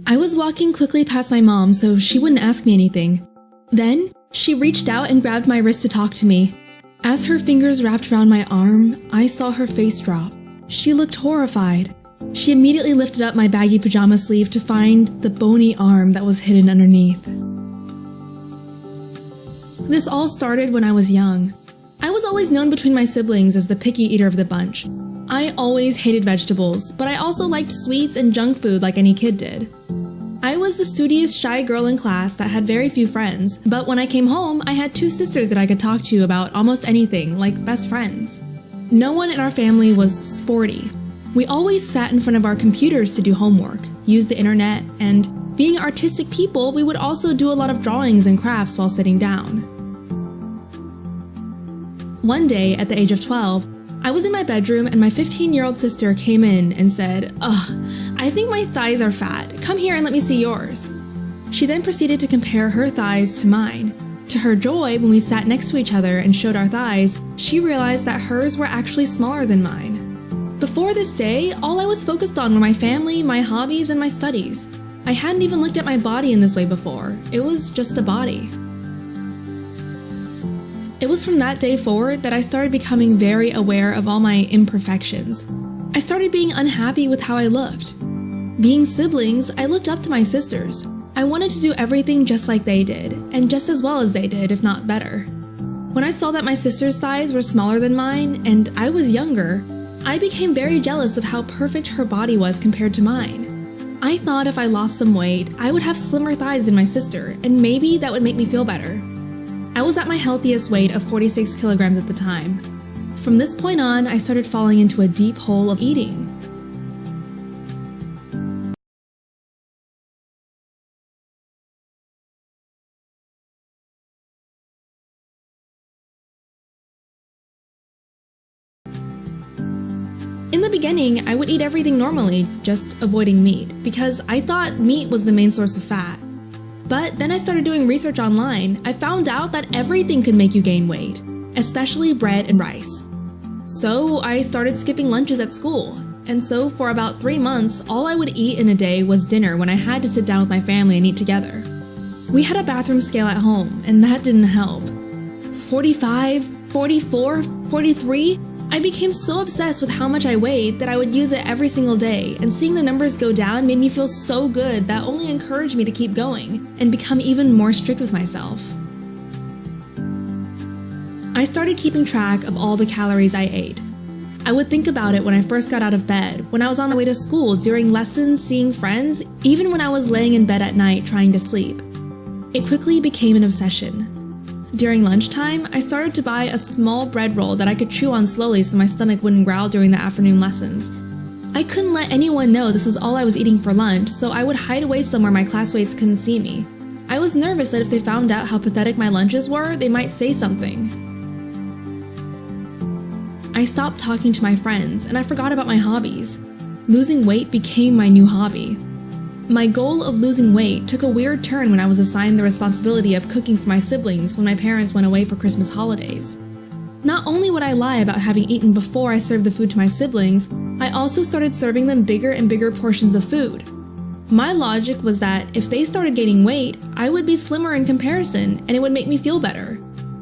I was walking quickly past my mom so she wouldn't ask me anything. Then, she reached out and grabbed my wrist to talk to me. As her fingers wrapped around my arm, I saw her face drop. She looked horrified. She immediately lifted up my baggy pajama sleeve to find the bony arm that was hidden underneath. This all started when I was young. I was always known between my siblings as the picky eater of the bunch. I always hated vegetables, but I also liked sweets and junk food like any kid did. I was the studious, shy girl in class that had very few friends, but when I came home, I had 2 sisters that I could talk to about almost anything, like best friends. No one in our family was sporty. We always sat in front of our computers to do homework, use the internet, and being artistic people, we would also do a lot of drawings and crafts while sitting down. One day, at the age of 12, I was in my bedroom and my 15-year-old sister came in and said, "Ugh, I think my thighs are fat. Come here and let me see yours." She then proceeded to compare her thighs to mine. To her joy, when we sat next to each other and showed our thighs, she realized that hers were actually smaller than mine. Before this day, all I was focused on were my family, my hobbies, and my studies. I hadn't even looked at my body in this way before. It was just a body. It was from that day forward that I started becoming very aware of all my imperfections. I started being unhappy with how I looked. Being siblings, I looked up to my sisters. I wanted to do everything just like they did, and just as well as they did, if not better. When I saw that my sister's thighs were smaller than mine, and I was younger, I became very jealous of how perfect her body was compared to mine. I thought if I lost some weight, I would have slimmer thighs than my sister, and maybe that would make me feel better. I was at my healthiest weight of 46 kilograms at the time. From this point on, I started falling into a deep hole of eating. In the beginning, I would eat everything normally, just avoiding meat, because I thought meat was the main source of fat. But then I started doing research online. I found out that everything could make you gain weight, especially bread and rice. So I started skipping lunches at school, and so for about 3 months, all I would eat in a day was dinner when I had to sit down with my family and eat together. We had a bathroom scale at home, and that didn't help. 45, 44, 43? I became so obsessed with how much I weighed that I would use it every single day, and seeing the numbers go down made me feel so good that only encouraged me to keep going and become even more strict with myself. I started keeping track of all the calories I ate. I would think about it when I first got out of bed, when I was on my way to school, during lessons, seeing friends, even when I was laying in bed at night trying to sleep. It quickly became an obsession. During lunchtime, I started to buy a small bread roll that I could chew on slowly so my stomach wouldn't growl during the afternoon lessons. I couldn't let anyone know this was all I was eating for lunch, so I would hide away somewhere my classmates couldn't see me. I was nervous that if they found out how pathetic my lunches were, they might say something. I stopped talking to my friends, and I forgot about my hobbies. Losing weight became my new hobby. My goal of losing weight took a weird turn when I was assigned the responsibility of cooking for my siblings when my parents went away for Christmas holidays. Not only would I lie about having eaten before I served the food to my siblings, I also started serving them bigger and bigger portions of food. My logic was that if they started gaining weight, I would be slimmer in comparison, and it would make me feel better.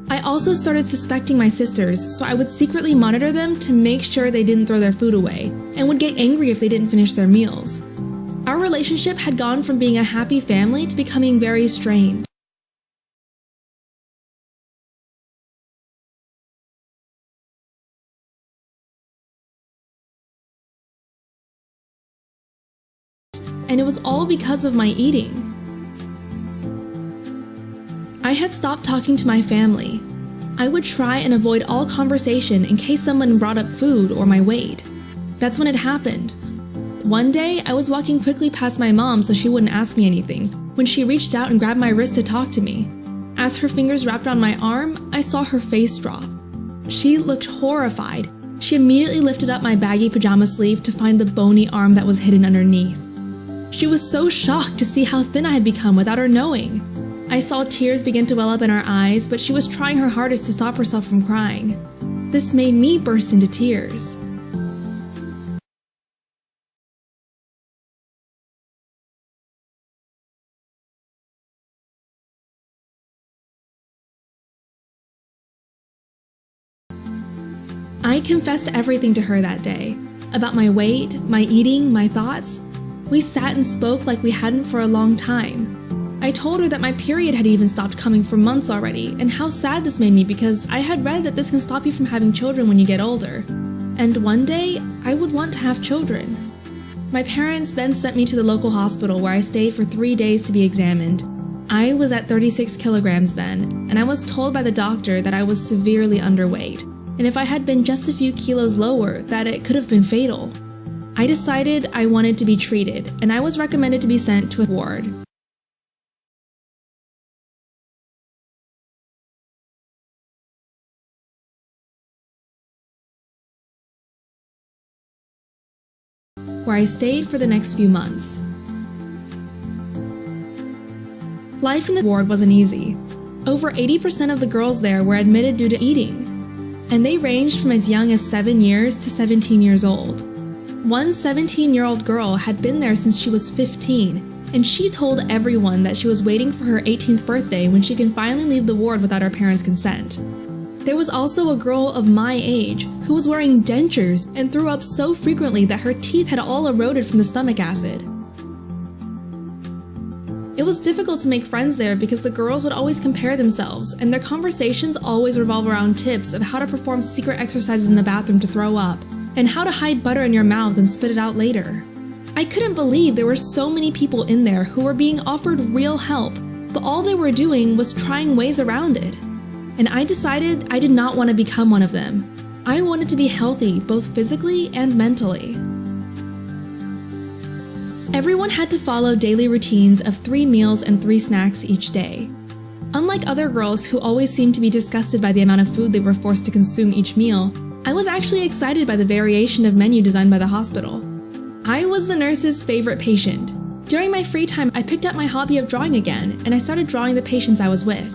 I also started suspecting my sisters, so I would secretly monitor them to make sure they didn't throw their food away, and would get angry if they didn't finish their meals. Our relationship had gone from being a happy family to becoming very strained. And it was all because of my eating. I had stopped talking to my family. I would try and avoid all conversation in case someone brought up food or my weight. That's when it happened. One day, I was walking quickly past my mom so she wouldn't ask me anything, when she reached out and grabbed my wrist to talk to me. As her fingers wrapped around my arm, I saw her face drop. She looked horrified. She immediately lifted up my baggy pajama sleeve to find the bony arm that was hidden underneath. She was so shocked to see how thin I had become without her knowing. I saw tears begin to well up in her eyes, but she was trying her hardest to stop herself from crying. This made me burst into tears. I confessed everything to her that day, about my weight, my eating, my thoughts. We sat and spoke like we hadn't for a long time. I told her that my period had even stopped coming for months already, and how sad this made me because I had read that this can stop you from having children when you get older. And one day, I would want to have children. My parents then sent me to the local hospital where I stayed for 3 days to be examined. I was at 36 kilograms then, and I was told by the doctor that I was severely underweight, and if I had been just a few kilos lower, that it could have been fatal. I decided I wanted to be treated, and I was recommended to be sent to a ward. Where I stayed for the next few months. Life in the ward wasn't easy. Over 80% of the girls there were admitted due to eating, and they ranged from as young as 7 years to 17 years old. One 17-year-old girl had been there since she was 15, and she told everyone that she was waiting for her 18th birthday when she can finally leave the ward without her parents' consent. There was also a girl of my age who was wearing dentures and threw up so frequently that her teeth had all eroded from the stomach acid. It was difficult to make friends there because the girls would always compare themselves, and their conversations always revolve around tips of how to perform secret exercises in the bathroom to throw up, and how to hide butter in your mouth and spit it out later. I couldn't believe there were so many people in there who were being offered real help, but all they were doing was trying ways around it. And I decided I did not want to become one of them. I wanted to be healthy, both physically and mentally. Everyone had to follow daily routines of 3 meals and 3 snacks each day. Unlike other girls who always seemed to be disgusted by the amount of food they were forced to consume each meal, I was actually excited by the variation of menu designed by the hospital. I was the nurse's favorite patient. During my free time, I picked up my hobby of drawing again, and I started drawing the patients I was with.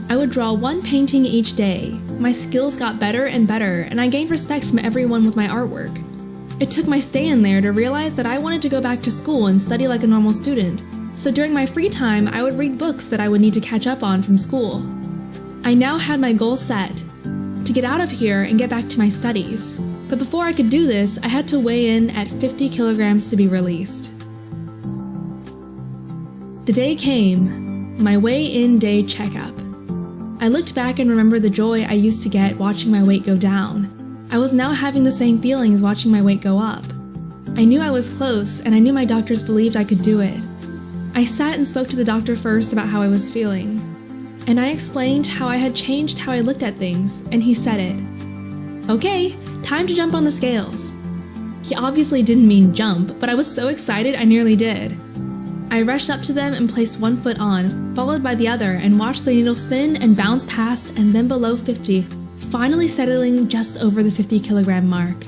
I would draw 1 painting each day. My skills got better and better, and I gained respect from everyone with my artwork. It took my stay in there to realize that I wanted to go back to school and study like a normal student, so during my free time, I would read books that I would need to catch up on from school. I now had my goal set, to get out of here and get back to my studies. But before I could do this, I had to weigh in at 50 kilograms to be released. The day came, my weigh-in day checkup. I looked back and remembered the joy I used to get watching my weight go down. I was now having the same feelings watching my weight go up. I knew I was close, and I knew my doctors believed I could do it. I sat and spoke to the doctor first about how I was feeling. And I explained how I had changed how I looked at things, and he said it. Okay, time to jump on the scales. He obviously didn't mean jump, but I was so excited I nearly did. I rushed up to them and placed 1 foot on, followed by the other, and watched the needle spin and bounce past and then below 50, finally settling just over the 50 kilogram mark.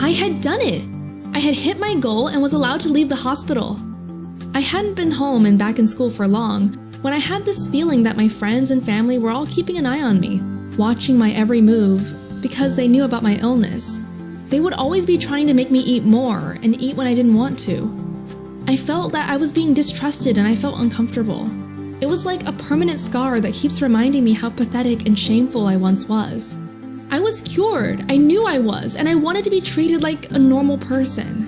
I had done it! I had hit my goal and was allowed to leave the hospital. I hadn't been home and back in school for long when I had this feeling that my friends and family were all keeping an eye on me, watching my every move because they knew about my illness. They would always be trying to make me eat more and eat when I didn't want to. I felt that I was being distrusted and I felt uncomfortable. It was like a permanent scar that keeps reminding me how pathetic and shameful I once was. I was cured, I knew I was, and I wanted to be treated like a normal person.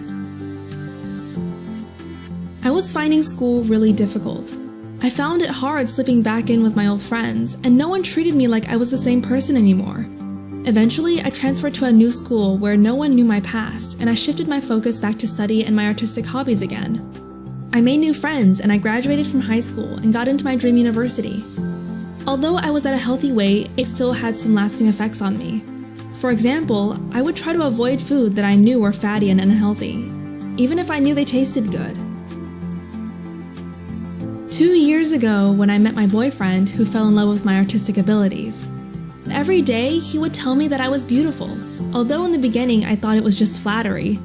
I was finding school really difficult. I found it hard slipping back in with my old friends, and no one treated me like I was the same person anymore. Eventually, I transferred to a new school where no one knew my past, and I shifted my focus back to study and my artistic hobbies again. I made new friends, and I graduated from high school and got into my dream university. Although I was at a healthy weight, it still had some lasting effects on me. For example, I would try to avoid food that I knew were fatty and unhealthy, even if I knew they tasted good. 2 years ago, when I met my boyfriend who fell in love with my artistic abilities, every day he would tell me that I was beautiful, although in the beginning I thought it was just flattery.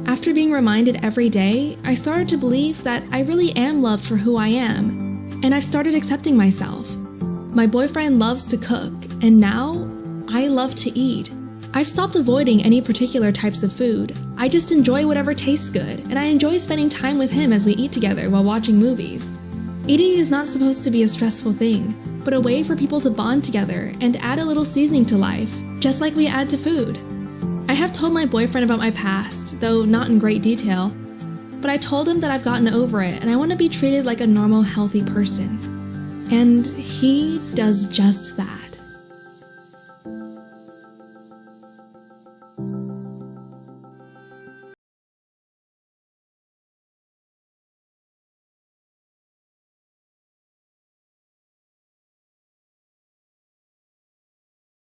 After being reminded every day, I started to believe that I really am loved for who I am, and I've started accepting myself. My boyfriend loves to cook, and now I love to eat. I've stopped avoiding any particular types of food. I just enjoy whatever tastes good, and I enjoy spending time with him as we eat together while watching movies. Eating is not supposed to be a stressful thing, but a way for people to bond together and add a little seasoning to life, just like we add to food. I have told my boyfriend about my past, though not in great detail, but I told him that I've gotten over it and I want to be treated like a normal, healthy person. And he does just that.